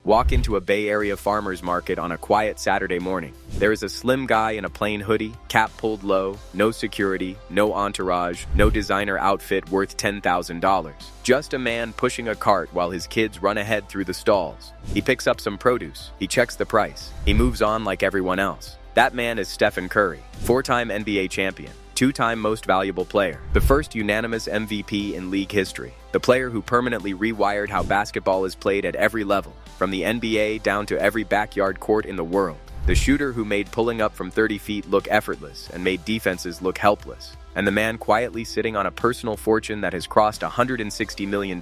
Walk into a Bay Area farmer's market on a quiet Saturday morning. There is a slim guy in a plain hoodie, cap pulled low, no security, no entourage, no designer outfit worth $10,000. Just a man pushing a cart while his kids run ahead through the stalls. He picks up some produce, he checks the price, he moves on like everyone else. That man is Stephen Curry, four-time NBA champion, two-time most valuable player, the first unanimous MVP in league history, the player who permanently rewired how basketball is played at every level, from the NBA down to every backyard court in the world, the shooter who made pulling up from 30 feet look effortless and made defenses look helpless, and the man quietly sitting on a personal fortune that has crossed $160 million,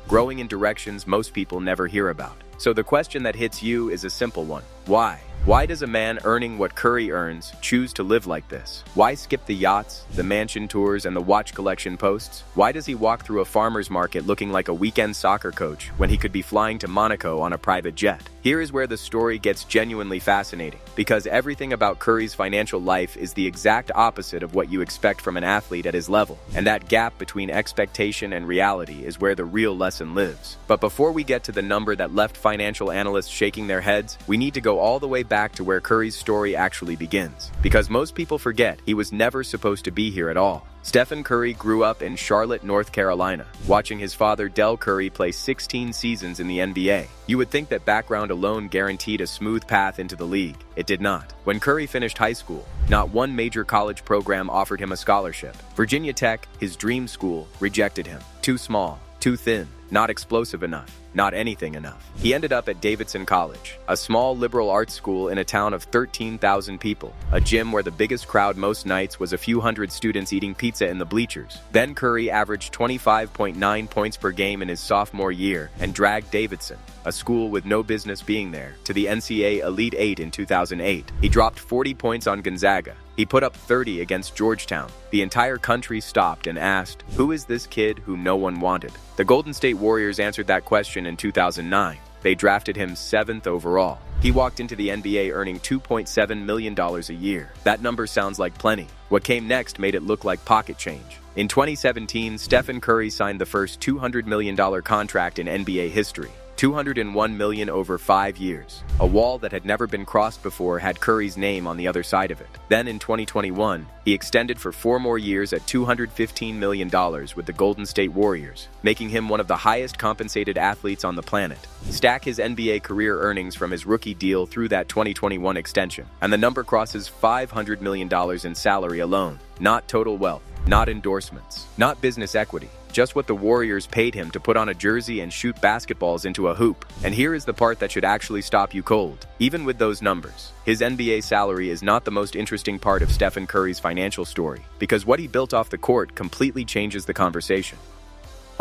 growing in directions most people never hear about. So the question that hits you is a simple one. Why? Why does a man earning what Curry earns choose to live like this? Why skip the yachts, the mansion tours, and the watch collection posts? Why does he walk through a farmer's market looking like a weekend soccer coach when he could be flying to Monaco on a private jet? Here is where the story gets genuinely fascinating, because everything about Curry's financial life is the exact opposite of what you expect from an athlete at his level. And that gap between expectation and reality is where the real lesson lives. But before we get to the number that left financial analysts shaking their heads, we need to go all the way back to where Curry's story actually begins. Because most people forget he was never supposed to be here at all. Stephen Curry grew up in Charlotte, North Carolina, watching his father Del Curry play 16 seasons in the NBA. You would think that background alone guaranteed a smooth path into the league. It did not. When Curry finished high school, not one major college program offered him a scholarship. Virginia Tech, his dream school, rejected him. Too small, too thin, not explosive enough, not anything enough. He ended up at Davidson College, a small liberal arts school in a town of 13,000 people, a gym where the biggest crowd most nights was a few hundred students eating pizza in the bleachers. Then Curry averaged 25.9 points per game in his sophomore year and dragged Davidson, a school with no business being there, to the NCAA Elite Eight in 2008. He dropped 40 points on Gonzaga. He put up 30 against Georgetown. The entire country stopped and asked, who is this kid who no one wanted? The Golden State Warriors answered that question in 2009. They drafted him 7th overall. He walked into the NBA earning $2.7 million a year. That number sounds like plenty. What came next made it look like pocket change. In 2017, Stephen Curry signed the first $200 million contract in NBA history. $201 million over 5 years. A wall that had never been crossed before had Curry's name on the other side of it. Then in 2021, he extended for 4 more years at $215 million with the Golden State Warriors, making him one of the highest compensated athletes on the planet. Stack his NBA career earnings from his rookie deal through that 2021 extension, and the number crosses $500 million in salary alone. Not total wealth, not endorsements, not business equity. Just what the Warriors paid him to put on a jersey and shoot basketballs into a hoop. And here is the part that should actually stop you cold. Even with those numbers, his NBA salary is not the most interesting part of Stephen Curry's financial story, because what he built off the court completely changes the conversation.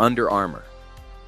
Under Armour.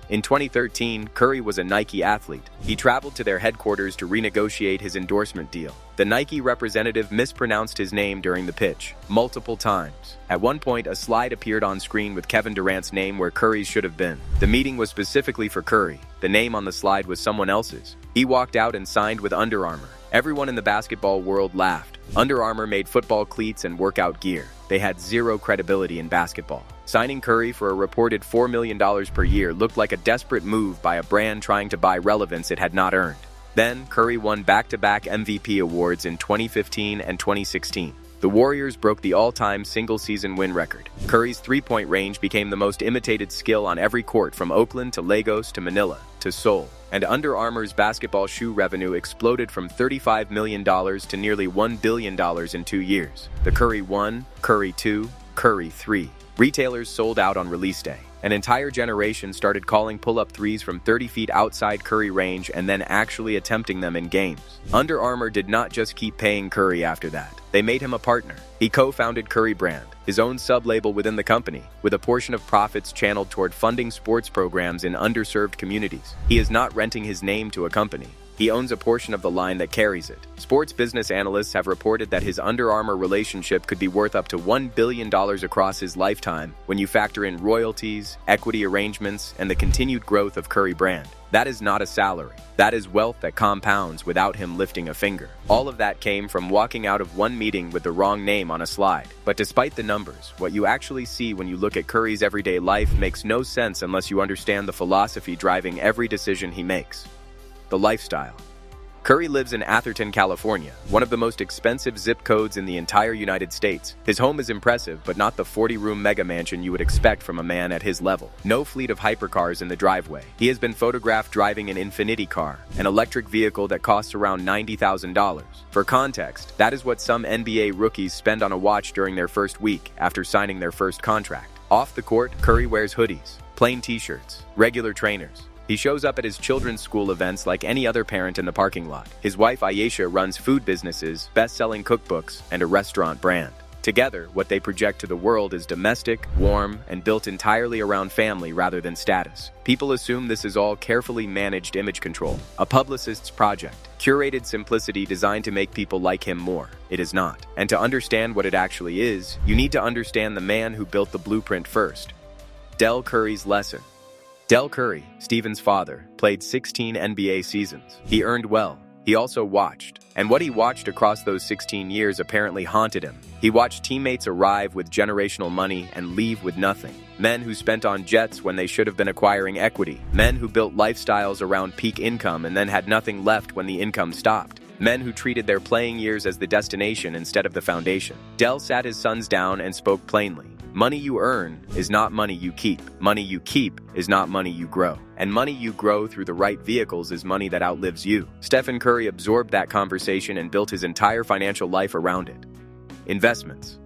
In 2013, Curry was a Nike athlete. He traveled to their headquarters to renegotiate his endorsement deal. The Nike representative mispronounced his name during the pitch, multiple times. At one point, a slide appeared on screen with Kevin Durant's name where Curry's should have been. The meeting was specifically for Curry. The name on the slide was someone else's. He walked out and signed with Under Armour. Everyone in the basketball world laughed. Under Armour made football cleats and workout gear. They had zero credibility in basketball. Signing Curry for a reported $4 million per year looked like a desperate move by a brand trying to buy relevance it had not earned. Then, Curry won back-to-back MVP awards in 2015 and 2016. The Warriors broke the all-time single-season win record. Curry's three-point range became the most imitated skill on every court, from Oakland to Lagos to Manila to Seoul. And Under Armour's basketball shoe revenue exploded from $35 million to nearly $1 billion in 2 years. The Curry 1, Curry 2, Curry 3. Retailers sold out on release day. An entire generation started calling pull-up threes from 30 feet outside Curry range and then actually attempting them in games. Under Armour did not just keep paying Curry after that. They made him a partner. He co-founded Curry Brand, his own sub-label within the company, with a portion of profits channeled toward funding sports programs in underserved communities. He is not renting his name to a company. He owns a portion of the line that carries it. Sports business analysts have reported that his Under Armour relationship could be worth up to $1 billion across his lifetime when you factor in royalties, equity arrangements, and the continued growth of Curry Brand. That is not a salary. That is wealth that compounds without him lifting a finger. All of that came from walking out of one meeting with the wrong name on a slide. But despite the numbers, what you actually see when you look at Curry's everyday life makes no sense unless you understand the philosophy driving every decision he makes. The lifestyle. Curry lives in Atherton, California, one of the most expensive zip codes in the entire United States. His home is impressive, but not the 40-room mega mansion you would expect from a man at his level. No fleet of hypercars in the driveway. He has been photographed driving an Infiniti car, an electric vehicle that costs around $90,000. For context, that is what some NBA rookies spend on a watch during their first week after signing their first contract. Off the court, Curry wears hoodies, plain t-shirts, regular trainers. He shows up at his children's school events like any other parent in the parking lot. His wife Ayesha runs food businesses, best-selling cookbooks, and a restaurant brand. Together, what they project to the world is domestic, warm, and built entirely around family rather than status. People assume this is all carefully managed image control, a publicist's project, curated simplicity designed to make people like him more. It is not. And to understand what it actually is, you need to understand the man who built the blueprint first. Del Curry's lesson. Del Curry, Stephen's father, played 16 NBA seasons. He earned well. He also watched. And what he watched across those 16 years apparently haunted him. He watched teammates arrive with generational money and leave with nothing. Men who spent on jets when they should have been acquiring equity. Men who built lifestyles around peak income and then had nothing left when the income stopped. Men who treated their playing years as the destination instead of the foundation. Del sat his sons down and spoke plainly. Money you earn is not money you keep. Money you keep is not money you grow. And money you grow through the right vehicles is money that outlives you. Stephen Curry absorbed that conversation and built his entire financial life around it. Investments.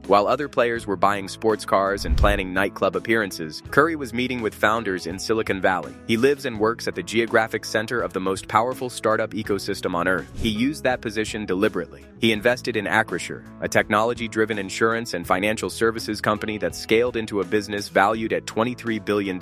While other players were buying sports cars and planning nightclub appearances, Curry was meeting with founders in Silicon Valley. He lives and works at the geographic center of the most powerful startup ecosystem on Earth. He used that position deliberately. He invested in Acrisure, a technology-driven insurance and financial services company that scaled into a business valued at $23 billion.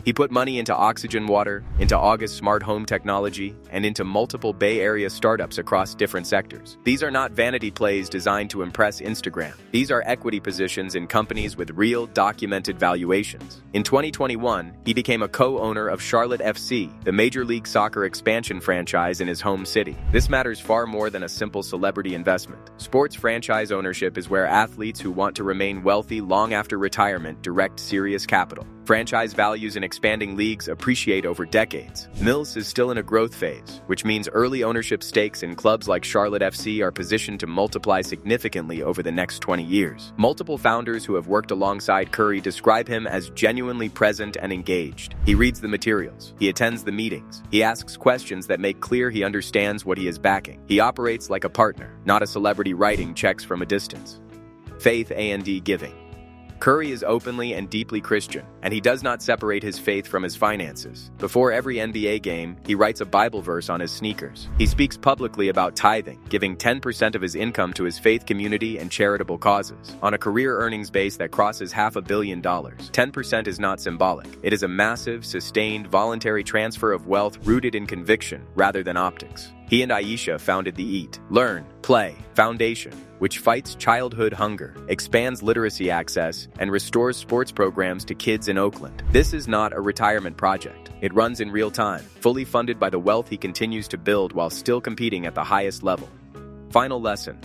He put money into Oxygen Water, into August Smart Home Technology, and into multiple Bay Area startups across different sectors. These are not vanity plays designed to impress Instagram. These are equity positions in companies with real, documented valuations. In 2021, he became a co-owner of Charlotte FC, the Major League Soccer expansion franchise in his home city. This matters far more than a simple celebrity investment. Sports franchise ownership is where athletes who want to remain wealthy long after retirement direct serious capital. Franchise values in expanding leagues appreciate over decades. Mills is still in a growth phase, which means early ownership stakes in clubs like Charlotte FC are positioned to multiply significantly over the next 20 years. Multiple founders who have worked alongside Curry describe him as genuinely present and engaged. He reads the materials. He attends the meetings. He asks questions that make clear he understands what he is backing. He operates like a partner, not a celebrity writing checks from a distance. Faith and giving. Curry is openly and deeply Christian, and he does not separate his faith from his finances. Before every NBA game, he writes a Bible verse on his sneakers. He speaks publicly about tithing, giving 10% of his income to his faith community and charitable causes. On a career earnings base that crosses $500 million, 10% is not symbolic. It is a massive, sustained, voluntary transfer of wealth rooted in conviction rather than optics. He and Ayesha founded the Eat, Learn, Play Foundation, which fights childhood hunger, expands literacy access, and restores sports programs to kids in Oakland. This is not a retirement project. It runs in real time, fully funded by the wealth he continues to build while still competing at the highest level. Final lesson.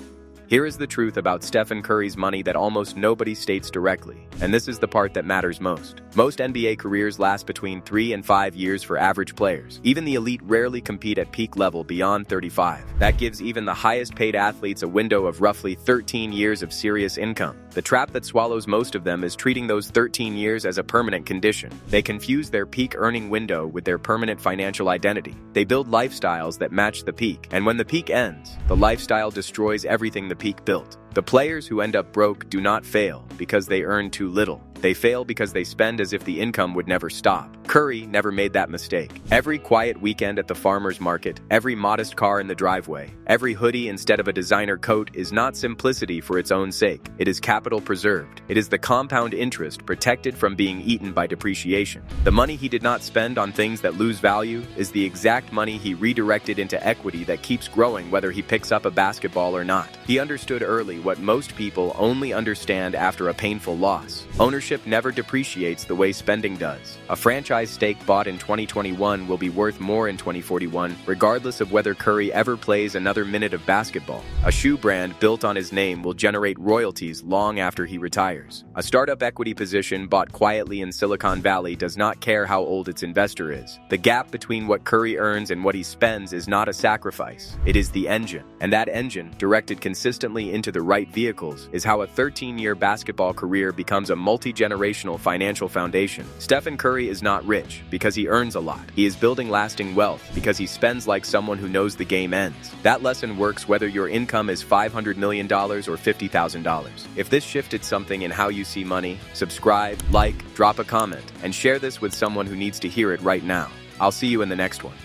Here is the truth about Stephen Curry's money that almost nobody states directly, and this is the part that matters most. Most NBA careers last between 3 and 5 years for average players. Even the elite rarely compete at peak level beyond 35. That gives even the highest paid athletes a window of roughly 13 years of serious income. The trap that swallows most of them is treating those 13 years as a permanent condition. They confuse their peak earning window with their permanent financial identity. They build lifestyles that match the peak, and when the peak ends, the lifestyle destroys everything the peak built. The players who end up broke do not fail because they earn too little. They fail because they spend as if the income would never stop. Curry never made that mistake. Every quiet weekend at the farmer's market, every modest car in the driveway, every hoodie instead of a designer coat is not simplicity for its own sake. It is capital preserved. It is the compound interest protected from being eaten by depreciation. The money he did not spend on things that lose value is the exact money he redirected into equity that keeps growing whether he picks up a basketball or not. He understood early what most people only understand after a painful loss. Ownership never depreciates the way spending does. A franchise franchise stake bought in 2021 will be worth more in 2041, regardless of whether Curry ever plays another minute of basketball. A shoe brand built on his name will generate royalties long after he retires. A startup equity position bought quietly in Silicon Valley does not care how old its investor is. The gap between what Curry earns and what he spends is not a sacrifice. It is the engine. And that engine, directed consistently into the right vehicles, is how a 13-year basketball career becomes a multi-generational financial foundation. Stephen Curry is not rich because he earns a lot. He is building lasting wealth because he spends like someone who knows the game ends. That lesson works whether your income is $500 million or $50,000. If this shifted something in how you see money, subscribe, like, drop a comment, and share this with someone who needs to hear it right now. I'll see you in the next one.